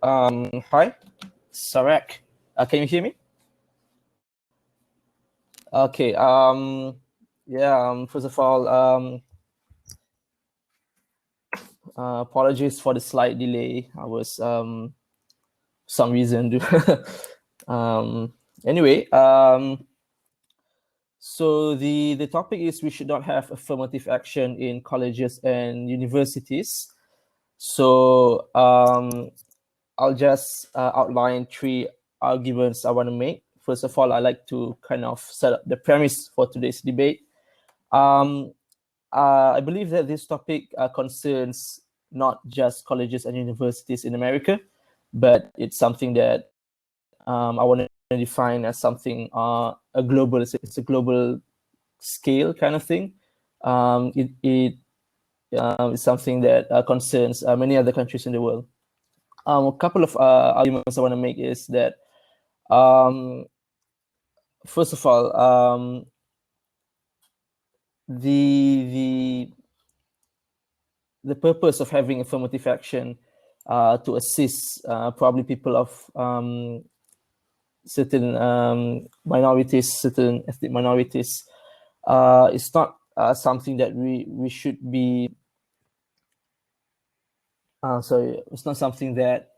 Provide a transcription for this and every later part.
Hi, Sarek. Can you hear me? Okay. Yeah. First of all, apologies for the slight delay. I was some reason. Anyway. So the topic is we should not have affirmative action in colleges and universities. So I'll just outline three arguments I want to make. First of all, I like to kind of set up the premise for today's debate. I believe that this topic concerns not just colleges and universities in America, but it's something that I want to define as something a global. It's a global scale kind of thing. It is something that concerns many other countries in the world. A couple of arguments I want to make is that, first of all, the purpose of having affirmative action to assist probably people of certain minorities, certain ethnic minorities, is not something that we should be. It's not something that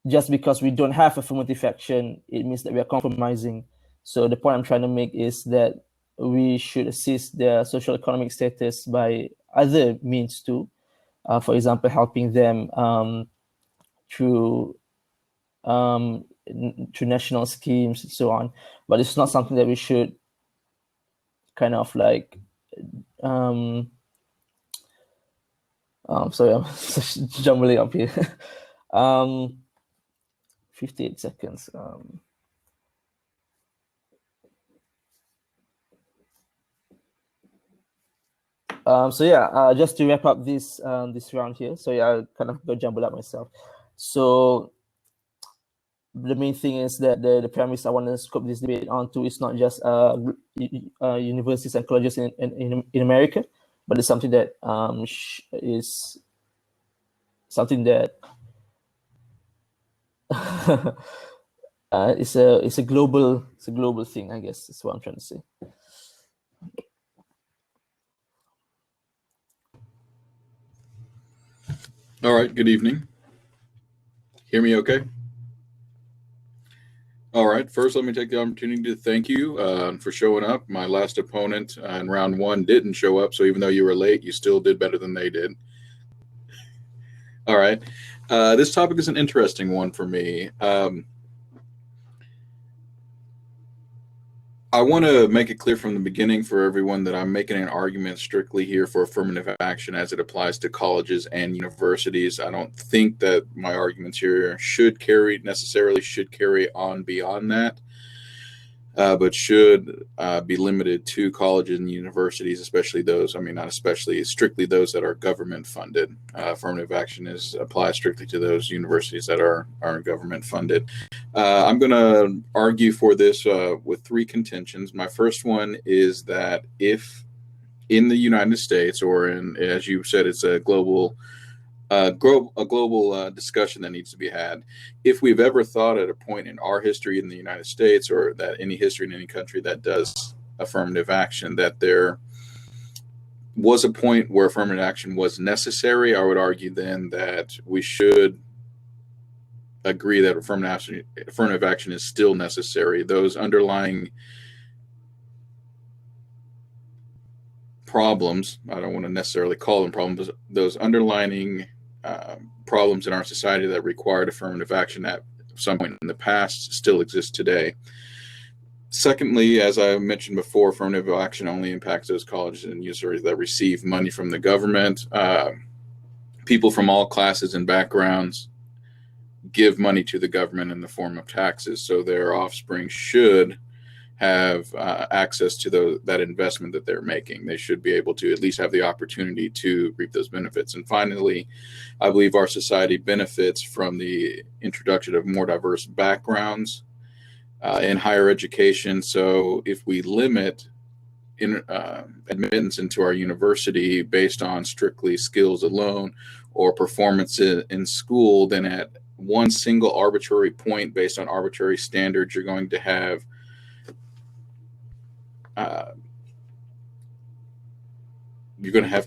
just because we don't have affirmative action, it means that we are compromising. So the point I'm trying to make is that we should assist their social economic status by other means too. For example, helping them through national schemes and so on. But it's not something that we should kind of like sorry, I'm jumbling up here. 58 seconds. So yeah, just to wrap up this this round here. So yeah, I'll kind of go jumble up myself. So the main thing is that the premise I want to scope this debate onto is not just universities and colleges in America, but it's something that is something that it's a global thing, I guess. That's what I'm trying to say. All right, good evening. Hear me okay? All right, first let me take the opportunity to thank you for showing up. My last opponent in round one didn't show up, so even though you were late, you still did better than they did. All right, this topic is an interesting one for me. I want to make it clear from the beginning for everyone that I'm making an argument strictly here for affirmative action as it applies to colleges and universities. I don't think that my arguments here should carry on beyond that, but should be limited to colleges and universities, especially those, not especially, strictly those that are government funded. Affirmative action applies strictly to those universities that are government funded. I'm going to argue for this with three contentions. My first one is that if in the United States, or as you said, it's a global discussion that needs to be had. If we've ever thought at a point in our history in the United States, or that any history in any country that does affirmative action, that there was a point where affirmative action was necessary, I would argue then that we should agree that affirmative action is still necessary. Those underlying problems, I don't want to necessarily call them problems, those underlying problems in our society that required affirmative action at some point in the past still exist today. Secondly, as I mentioned before, affirmative action only impacts those colleges and universities that receive money from the government. People from all classes and backgrounds give money to the government in the form of taxes, so their offspring should have access to that investment that they're making. They should be able to at least have the opportunity to reap those benefits. And finally, I believe our society benefits from the introduction of more diverse backgrounds in higher education. So if we limit admittance into our university based on strictly skills alone or performance in school, then at one single arbitrary point based on arbitrary standards, you're going to have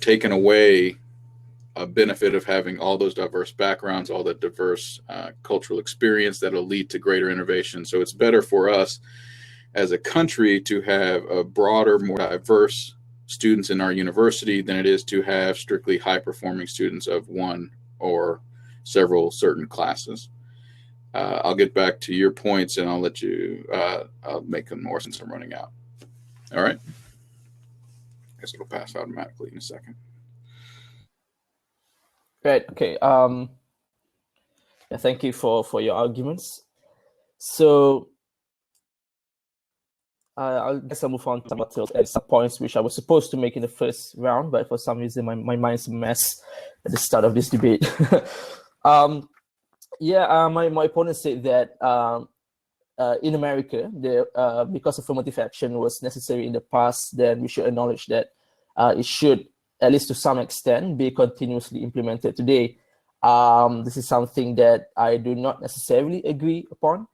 taken away a benefit of having all those diverse backgrounds, all that diverse cultural experience that'll lead to greater innovation. So it's better for us as a country to have a broader, more diverse students in our university than it is to have strictly high-performing students of one or several certain classes. I'll get back to your points, and I'll let you I'll make them more since I'm running out. All right? I guess it'll pass automatically in a second. Right. Okay. Yeah, thank you for your arguments. So I guess I'll move on to some points which I was supposed to make in the first round, but for some reason my mind's a mess at the start of this debate. My opponent said that in America, because affirmative action was necessary in the past, then we should acknowledge that it should, at least to some extent, be continuously implemented today. This is something that I do not necessarily agree upon.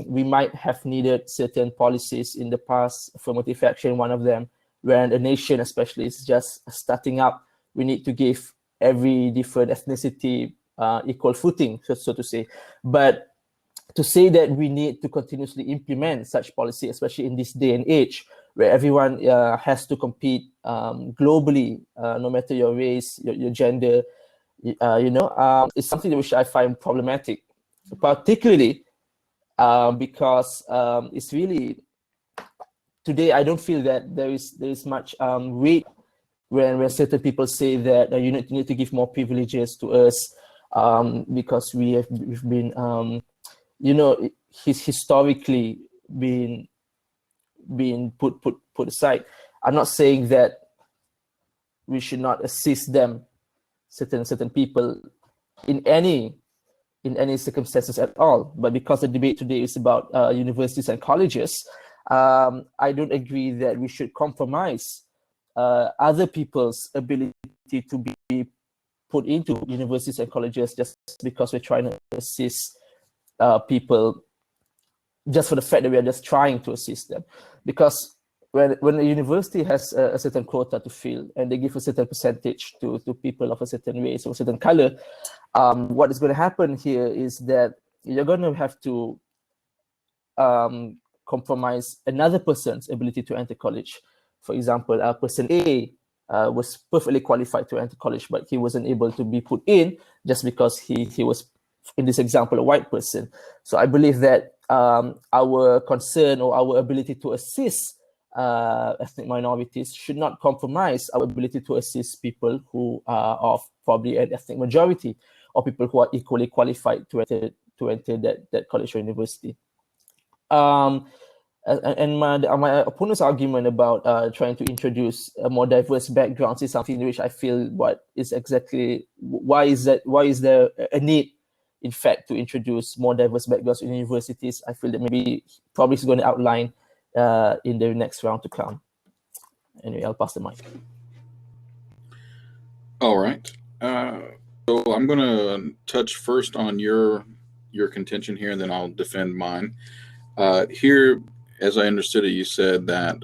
We might have needed certain policies in the past, affirmative action, one of them, when a nation especially is just starting up, we need to give every different ethnicity equal footing, so to say. But to say that we need to continuously implement such policy, especially in this day and age, where everyone has to compete globally, no matter your race, your gender, it's something which I find problematic, particularly because it's really, today I don't feel that there is much weight when certain people say that you need to give more privileges to us because we've been historically been put aside. I'm not saying that we should not assist them, certain people, in any circumstances at all. But because the debate today is about universities and colleges, I don't agree that we should compromise other people's ability to be put into universities and colleges just because we're trying to assist people, just for the fact that we are just trying to assist them. Because when a university has a certain quota to fill and they give a certain percentage to people of a certain race or a certain color, what is going to happen here is that you're going to have to compromise another person's ability to enter college. For example, person A was perfectly qualified to enter college, but he wasn't able to be put in just because he was, in this example, a white person. So I believe that our concern or our ability to assist ethnic minorities should not compromise our ability to assist people who are of probably an ethnic majority, or people who are equally qualified to enter that college or university. And my opponent's argument about trying to introduce a more diverse backgrounds is something which I feel why is there a need, in fact, to introduce more diverse backgrounds in universities? I feel that probably is going to outline in the next round to come. Anyway, I'll pass the mic. All right. So I'm going to touch first on your contention here, and then I'll defend mine. Here, as I understood it, you said that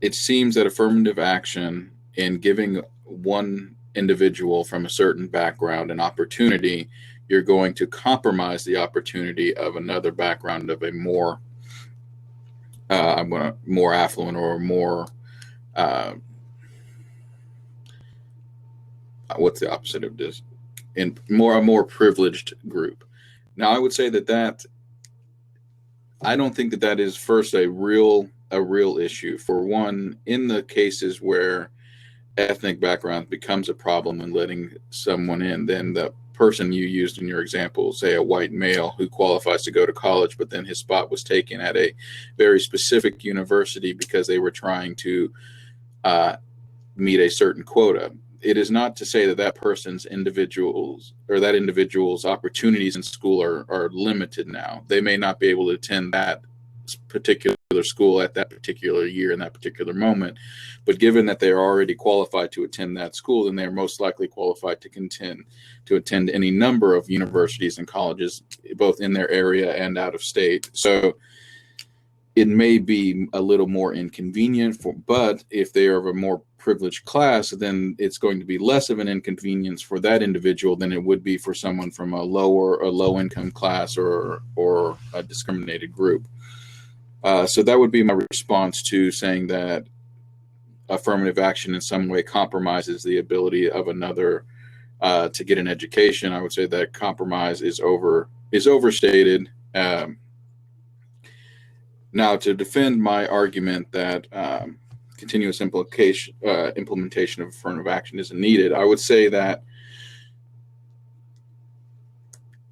it seems that affirmative action in giving one individual from a certain background an opportunity, you're going to compromise the opportunity of another background of a more affluent or more what's the opposite of this? A more privileged group. Now, I would say that I don't think that is first a real issue. For one, in the cases where ethnic background becomes a problem in letting someone in, then the person you used in your example, say a white male who qualifies to go to college, but then his spot was taken at a very specific university because they were trying to meet a certain quota. It is not to say that person's individual's opportunities in school are limited now. They may not be able to attend that particular school at that particular year in that particular moment. But given that they are already qualified to attend that school, then they are most likely qualified to attend any number of universities and colleges, both in their area and out of state. So it may be a little more inconvenient but if they are of a more privileged class, then it's going to be less of an inconvenience for that individual than it would be for someone from a low income class or a discriminated group. So that would be my response to saying that affirmative action in some way compromises the ability of another to get an education. I would say that compromise is overstated. Now, to defend my argument that continuous implementation of affirmative action isn't needed, I would say that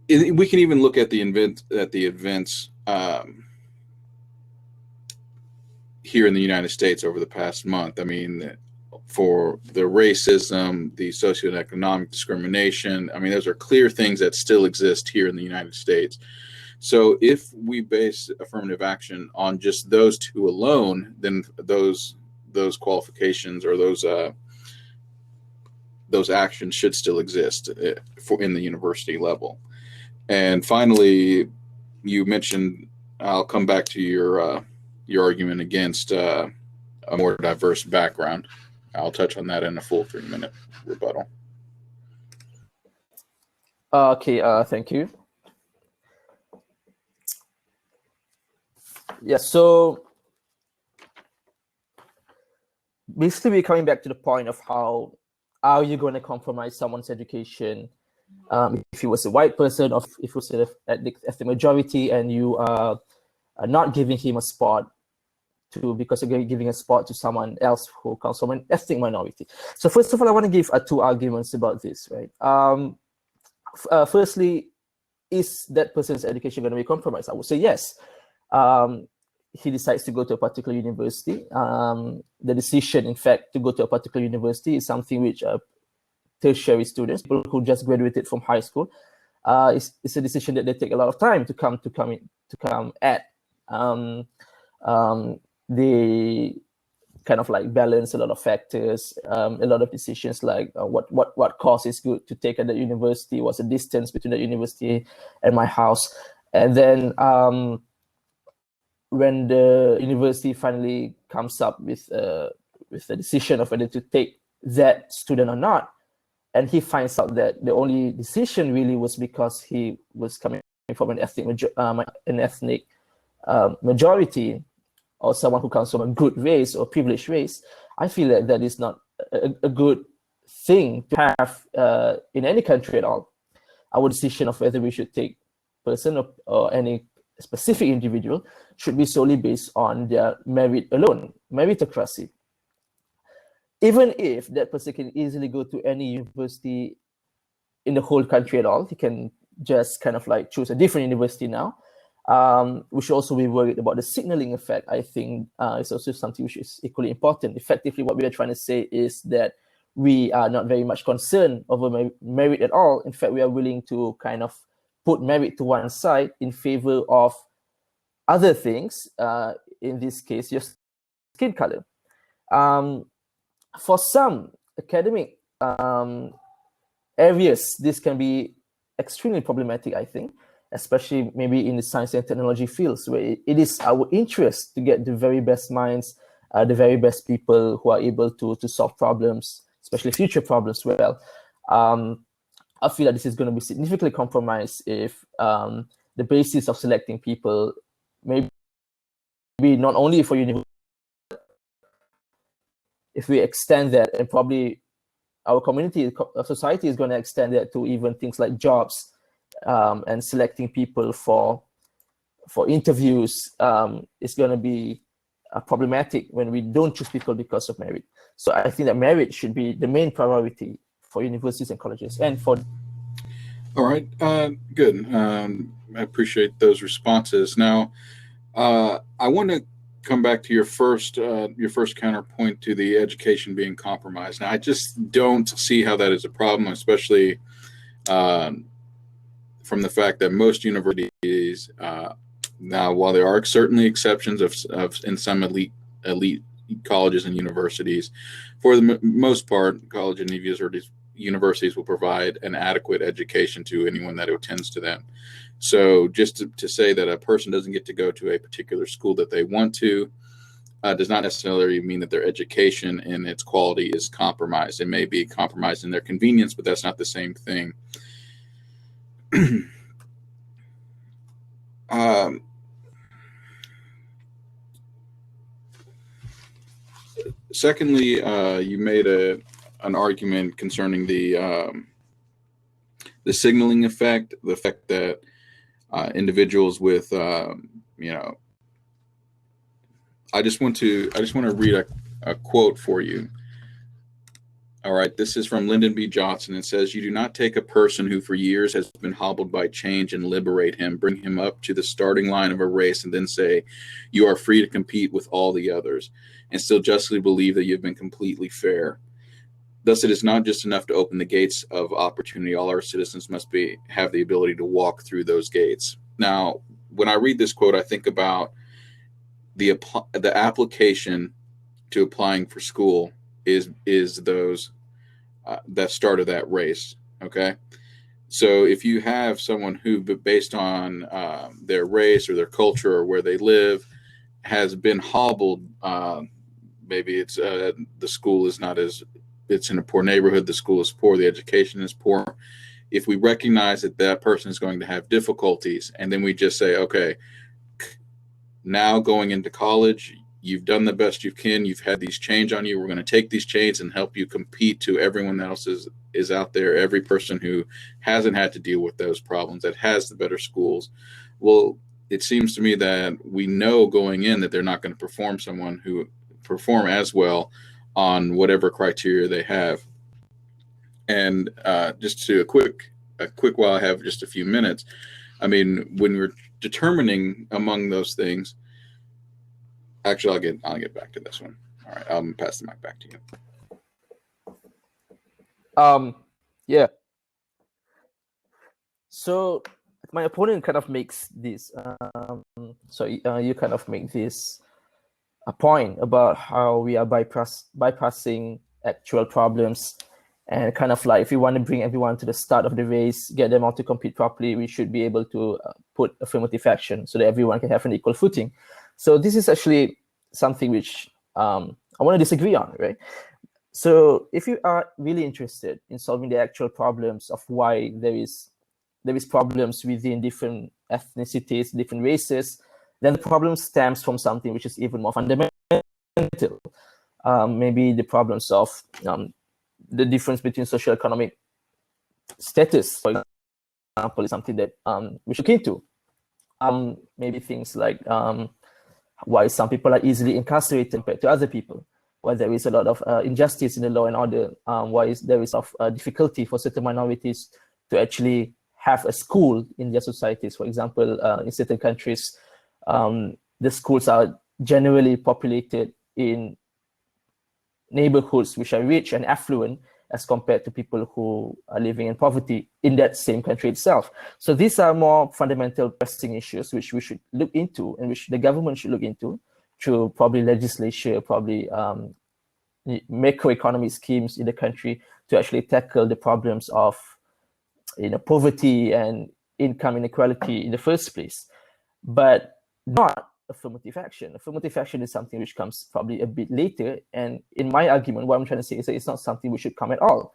we can even look at the events here in the United States over the past month. I mean, for the racism, the socioeconomic discrimination, I mean, those are clear things that still exist here in the United States. So if we base affirmative action on just those two alone, then those qualifications or those actions should still exist in the university level. And finally, you mentioned, I'll come back to your argument against a more diverse background. I'll touch on that in a full 3-minute rebuttal. Okay, thank you. Yeah, so basically we're coming back to the point of how are you going to compromise someone's education if he was a white person or if he was an ethnic majority and you are not giving him a spot because you're giving a spot to someone else who comes from an ethnic minority. So first of all, I want to give two arguments about this, right? Firstly, is that person's education going to be compromised? I would say yes. He decides to go to a particular university. The decision, in fact, to go to a particular university is something which tertiary students, people who just graduated from high school, it's a decision that they take a lot of time to come at. They kind of like balance a lot of factors, a lot of decisions like what course is good to take at the university, what's the distance between the university and my house, and then when the university finally comes up with the decision of whether to take that student or not, and he finds out that the only decision really was because he was coming from an ethnic majority or someone who comes from a good race or privileged race, I feel that is not a good thing to have in any country at all. Our decision of whether we should take person or any specific individual should be solely based on their merit alone, meritocracy. Even if that person can easily go to any university in the whole country at all, he can just kind of like choose a different university now. We should also be worried about the signaling effect. I think it's also something which is equally important. Effectively, what we are trying to say is that we are not very much concerned over merit at all. In fact, we are willing to kind of put merit to one side in favor of other things, in this case, your skin color. For some academic areas, this can be extremely problematic, I think, especially maybe in the science and technology fields, where it is our interest to get the very best minds, the very best people who are able to solve problems, especially future problems well. I feel that this is going to be significantly compromised if the basis of selecting people maybe not only for university, if we extend that, and probably our community, our society is going to extend that to even things like jobs and selecting people for interviews, is going to be problematic when we don't choose people because of merit. So I think that merit should be the main priority for universities and colleges. And for all right, good. I appreciate those responses. Now, I want to come back to your first counterpoint to the education being compromised. Now, I just don't see how that is a problem, especially from the fact that most universities Now, while there are certainly exceptions of in some elite colleges and universities, for the most part, college and universities will provide an adequate education to anyone that attends to them. So just to say that a person doesn't get to go to a particular school that they want to does not necessarily mean that their education and its quality is compromised. It may be compromised in their convenience, but that's not the same thing. Secondly, you made an argument concerning the signaling effect, the fact that individuals with I just want to read a quote for you. All right, this is from Lyndon B. Johnson. It says, "You do not take a person who for years has been hobbled by change and liberate him, bring him up to the starting line of a race, and then say, 'You are free to compete with all the others,' and still justly believe that you've been completely fair. Thus, it is not just enough to open the gates of opportunity. All our citizens must have the ability to walk through those gates." Now, when I read this quote, I think about the application to applying for school is those that start of that race. Okay, so if you have someone who, based on their race or their culture or where they live, has been hobbled, maybe it's the school is not as, it's in a poor neighborhood, the school is poor, the education is poor. If we recognize that that person is going to have difficulties, and then we just say, okay, now going into college, you've done the best you can. You've had these chains on you. We're going to take these chains and help you compete to everyone else is out there, every person who hasn't had to deal with those problems, that has the better schools. Well, it seems to me that we know going in that they're not going to perform as well on whatever criteria they have. And just to a quick while I have just a few minutes, I mean, when we're determining among those things, actually, I'll get back to this one. All right, I'll pass the mic back to you. Yeah. So my opponent kind of makes this. You kind of make this a point about how we are bypassing actual problems, and kind of like, if we want to bring everyone to the start of the race, get them all to compete properly, we should be able to put affirmative action so that everyone can have an equal footing. So this is actually something which I want to disagree on, right? So if you are really interested in solving the actual problems of why there is problems within different ethnicities, different races, then the problem stems from something which is even more fundamental. Maybe the problems of the difference between socioeconomic status, for example, is something that we should look into. Maybe things like why some people are easily incarcerated compared to other people, why there is a lot of injustice in the law and order, why there is difficulty for certain minorities to actually have a school in their societies. For example, in certain countries, the schools are generally populated in neighborhoods which are rich and affluent as compared to people who are living in poverty in that same country itself. So these are more fundamental pressing issues which we should look into, and which the government should look into through probably legislation, probably macroeconomic schemes in the country to actually tackle the problems of poverty and income inequality in the first place, but not affirmative action. Affirmative action is something which comes probably a bit later. And in my argument, what I'm trying to say is that it's not something we should come at all.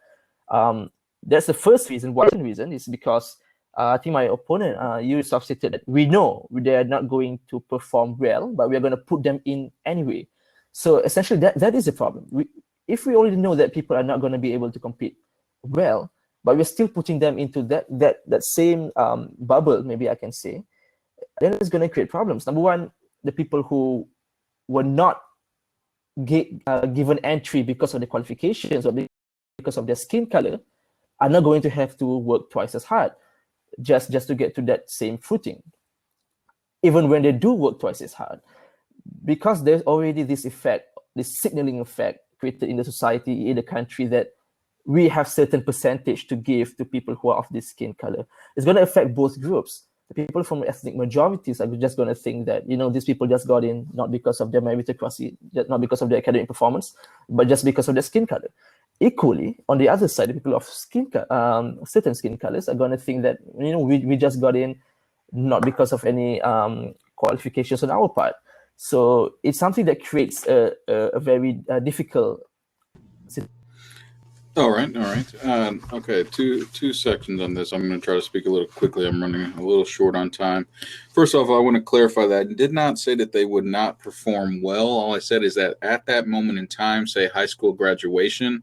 That's the first reason. One reason is because I think my opponent, you stated that we know they are not going to perform well, but we are going to put them in anyway. So essentially, that is a problem. If we already know that people are not going to be able to compete well, but we're still putting them into that same bubble, maybe I can say, then it's going to create problems. Number one, the people who were not given entry because of the qualifications or because of their skin color are not going to have to work twice as hard just to get to that same footing, even when they do work twice as hard, because there's already this effect, this signaling effect created in the society, in the country, that we have certain percentage to give to people who are of this skin color. It's going to affect both groups. The people from ethnic majorities are just going to think that, these people just got in not because of their meritocracy, not because of their academic performance, but just because of their skin color. Equally, on the other side, the people of certain skin colors are going to think that, we just got in not because of any qualifications on our part. So it's something that creates a very difficult situation. All right. Okay, two sections on this. I'm going to try to speak a little quickly. I'm running a little short on time. First off, I want to clarify that I did not say that they would not perform well. All I said is that at that moment in time, say high school graduation,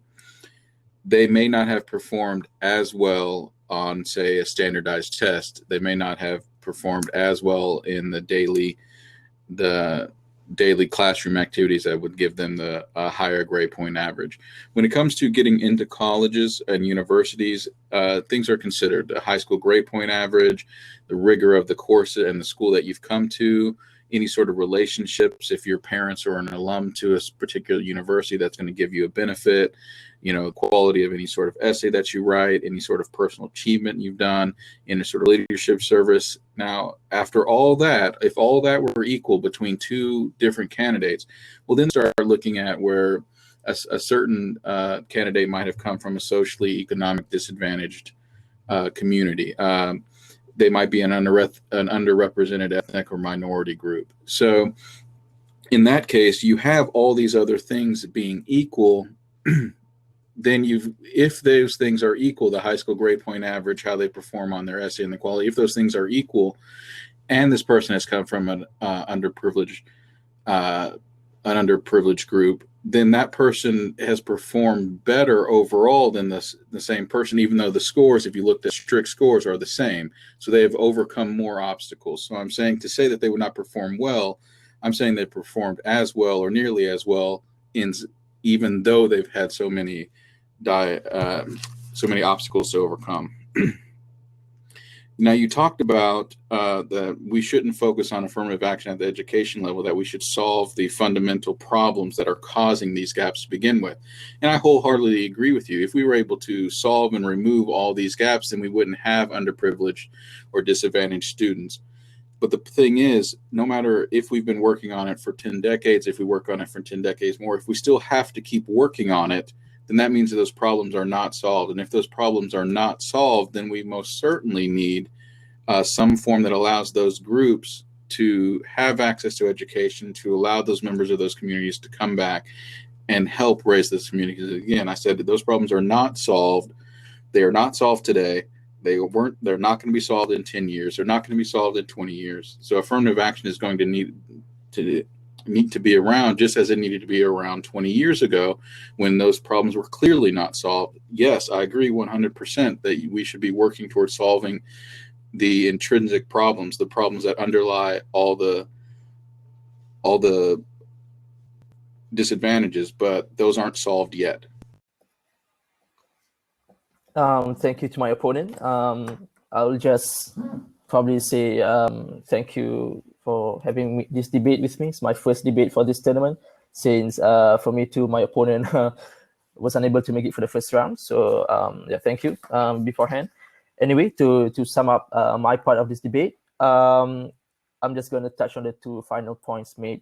they may not have performed as well on, say, a standardized test. They may not have performed as well in the daily classroom activities that would give them the higher grade point average. When it comes to getting into colleges and universities, things are considered: the high school grade point average, the rigor of the course and the school that you've come to, any sort of relationships. If your parents are an alum to a particular university, that's going to give you a benefit. Quality of any sort of essay that you write, any sort of personal achievement you've done, any sort of leadership service. Now, after all that, if all that were equal between two different candidates, we'll then start looking at where a certain candidate might have come from a socially economic disadvantaged community. They might be an underrepresented ethnic or minority group. So in that case, you have all these other things being equal. Then if those things are equal, the high school grade point average, how they perform on their essay and the quality, if those things are equal, and this person has come from an underprivileged group, then that person has performed better overall than the same person, even though the scores, if you looked at strict scores, are the same. So they have overcome more obstacles. So I'm saying, to say that they would not perform well, I'm saying they performed as well or nearly as well, even though they've had so many obstacles to overcome. Now, you talked about that we shouldn't focus on affirmative action at the education level, that we should solve the fundamental problems that are causing these gaps to begin with. And I wholeheartedly agree with you. If we were able to solve and remove all these gaps, then we wouldn't have underprivileged or disadvantaged students. But the thing is, no matter if we've been working on it for 10 decades, if we work on it for 10 decades more, if we still have to keep working on it, then that means that those problems are not solved. And if those problems are not solved, then we most certainly need some form that allows those groups to have access to education, to allow those members of those communities to come back and help raise this community. Because again, I said that those problems are not solved. They are not solved today. They're not going to be solved in 10 years. They're not going to be solved in 20 years. So affirmative action is going to need to be around, just as it needed to be around 20 years ago when those problems were clearly not solved. Yes, I agree 100% that we should be working towards solving the intrinsic problems, the problems that underlie all the disadvantages, but those aren't solved yet. Thank you to my opponent. I'll just probably say thank you for having this debate with me. It's my first debate for this tournament, since for me too, my opponent was unable to make it for the first round. So yeah, thank you beforehand. Anyway, to sum up my part of this debate, I'm just going to touch on the two final points made.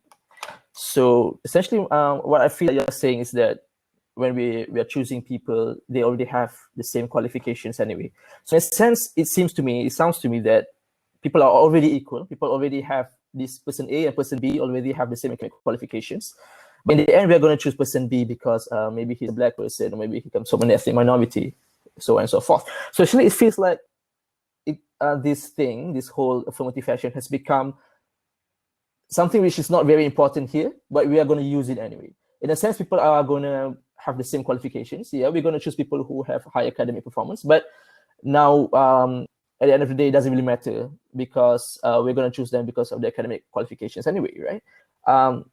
So essentially, what I feel that you're saying is that when we are choosing people, they already have the same qualifications anyway. So in a sense, it sounds to me that people are already equal. People already have this person A and person B already have the same qualifications. But in the end, we're going to choose person B because maybe he's a black person, or maybe he comes from an ethnic minority, so on and so forth. So actually, it feels like this whole affirmative action has become something which is not very important here, but we are going to use it anyway. In a sense, people are going to have the same qualifications. Yeah, we're going to choose people who have high academic performance. But now, at the end of the day, it doesn't really matter because we're going to choose them because of their academic qualifications anyway, right?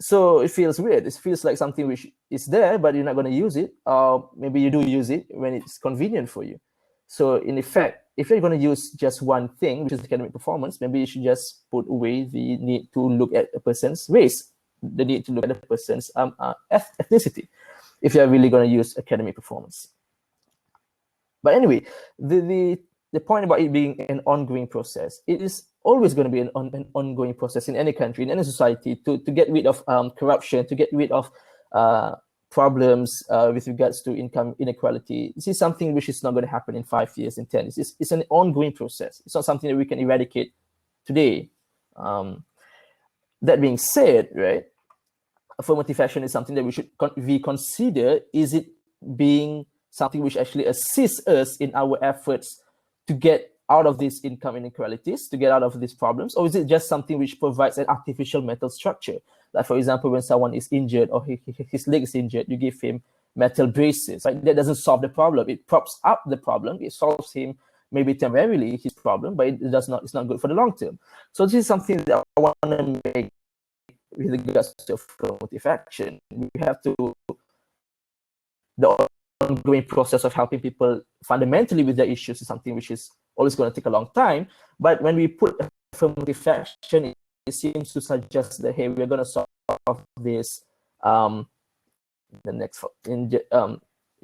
So it feels weird. It feels like something which is there, but you're not going to use it. Or maybe you do use it when it's convenient for you. So in effect, if you're going to use just one thing, which is academic performance, maybe you should just put away the need to look at a person's race, the need to look at a person's ethnicity, if you're really going to use academic performance. But anyway, the the point about it being an ongoing process, it is always going to be an ongoing process in any country, in any society, to get rid of corruption, to get rid of problems with regards to income inequality. This is something which is not going to happen in 5 years, in 10 years. It's an ongoing process. It's not something that we can eradicate today. That being said, right, affirmative action is something that we should reconsider. Is it being something which actually assists us in our efforts to get out of these income inequalities, to get out of these problems? Or is it just something which provides an artificial metal structure? Like, for example, when someone is injured or his leg is injured, you give him metal braces. Right? That doesn't solve the problem. It props up the problem. It solves him maybe temporarily his problem, but it does not. It's not good for the long term. So this is something that I want to make with regards to affirmative action. We have to, the ongoing process of helping people fundamentally with their issues is something which is always going to take a long time. But when we put affirmative action, it seems to suggest that, hey, we're going to solve this in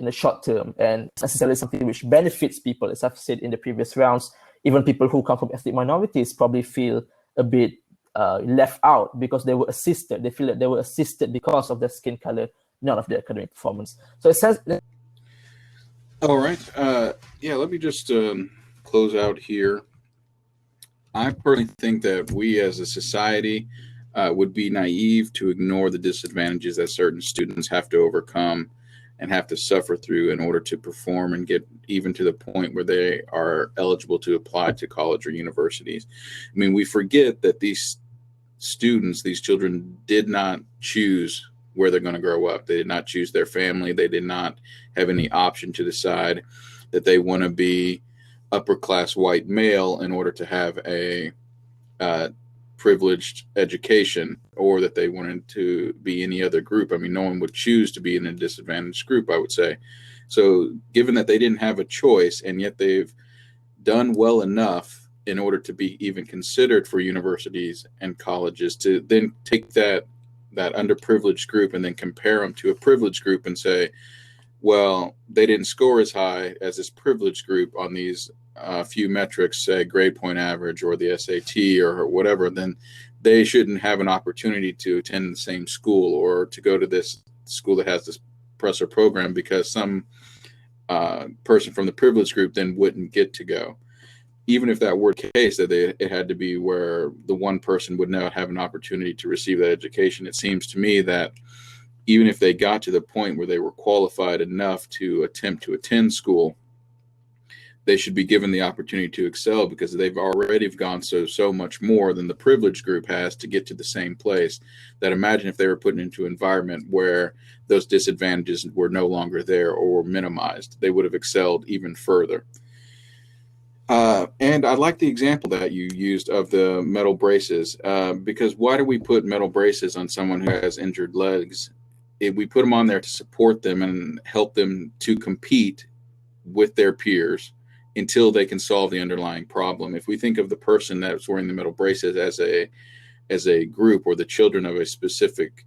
the short term, and it's necessarily something which benefits people. As I've said in the previous rounds, even people who come from ethnic minorities probably feel a bit left out because they were assisted. They feel that they were assisted because of their skin color, not of their academic performance. So it says. All right. Yeah, let me just close out here. I personally think that we as a society would be naive to ignore the disadvantages that certain students have to overcome and have to suffer through in order to perform and get even to the point where they are eligible to apply to college or universities. I mean, we forget that these students, these children, did not choose where they're going to grow up. They did not choose their family. They did not have any option to decide that they want to be upper class white male in order to have a privileged education, or that they wanted to be any other group. I mean, no one would choose to be in a disadvantaged group, I would say. So given that they didn't have a choice, and yet they've done well enough in order to be even considered for universities and colleges, to then take that underprivileged group and then compare them to a privileged group and say, well, they didn't score as high as this privileged group on these few metrics, say grade point average or the SAT or whatever, then they shouldn't have an opportunity to attend the same school or to go to this school that has this presser program, because some person from the privileged group then wouldn't get to go. Even if that were the case, that it had to be where the one person would not have an opportunity to receive that education, it seems to me that even if they got to the point where they were qualified enough to attempt to attend school, they should be given the opportunity to excel, because they've already gone so much more than the privileged group has to get to the same place. That imagine if they were put into an environment where those disadvantages were no longer there or were minimized, they would have excelled even further. And I like the example that you used of the metal braces, because why do we put metal braces on someone who has injured legs? We put them on there to support them and help them to compete with their peers until they can solve the underlying problem. If we think of the person that's wearing the metal braces as a group, or the children of a specific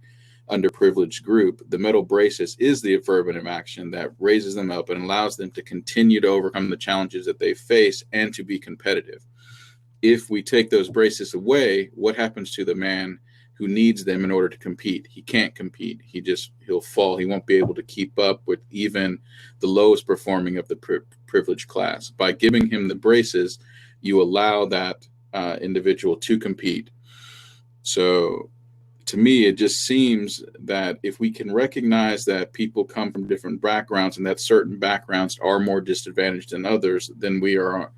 underprivileged group, the metal braces is the affirmative action that raises them up and allows them to continue to overcome the challenges that they face and to be competitive. If we take those braces away, what happens to the man who needs them in order to compete? He can't compete. He'll fall. He won't be able to keep up with even the lowest performing of the privileged class. By giving him the braces, you allow that individual to compete. So to me, it just seems that if we can recognize that people come from different backgrounds and that certain backgrounds are more disadvantaged than others, then we are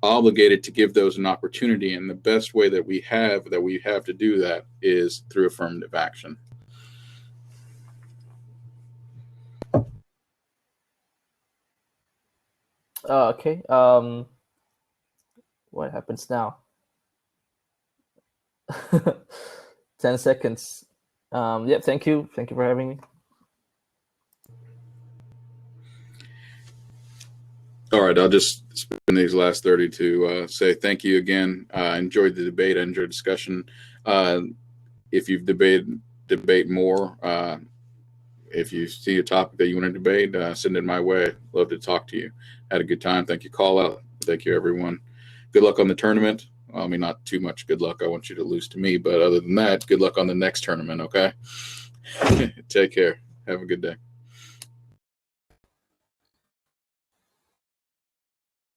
obligated to give those an opportunity. And the best way that we have to do that is through affirmative action. Okay. What happens now? 10 seconds. Yep. Thank you for having me. All right, I'll just spend these last 30 to say thank you again. I enjoyed the debate. I enjoyed the discussion. If you've debate more, if you see a topic that you want to debate, send it my way. Love to talk to you. Had a good time. Thank you, QallOut. Thank you, everyone. Good luck on the tournament. I mean, not too much good luck. I want you to lose to me. But other than that, good luck on the next tournament, okay? Take care. Have a good day.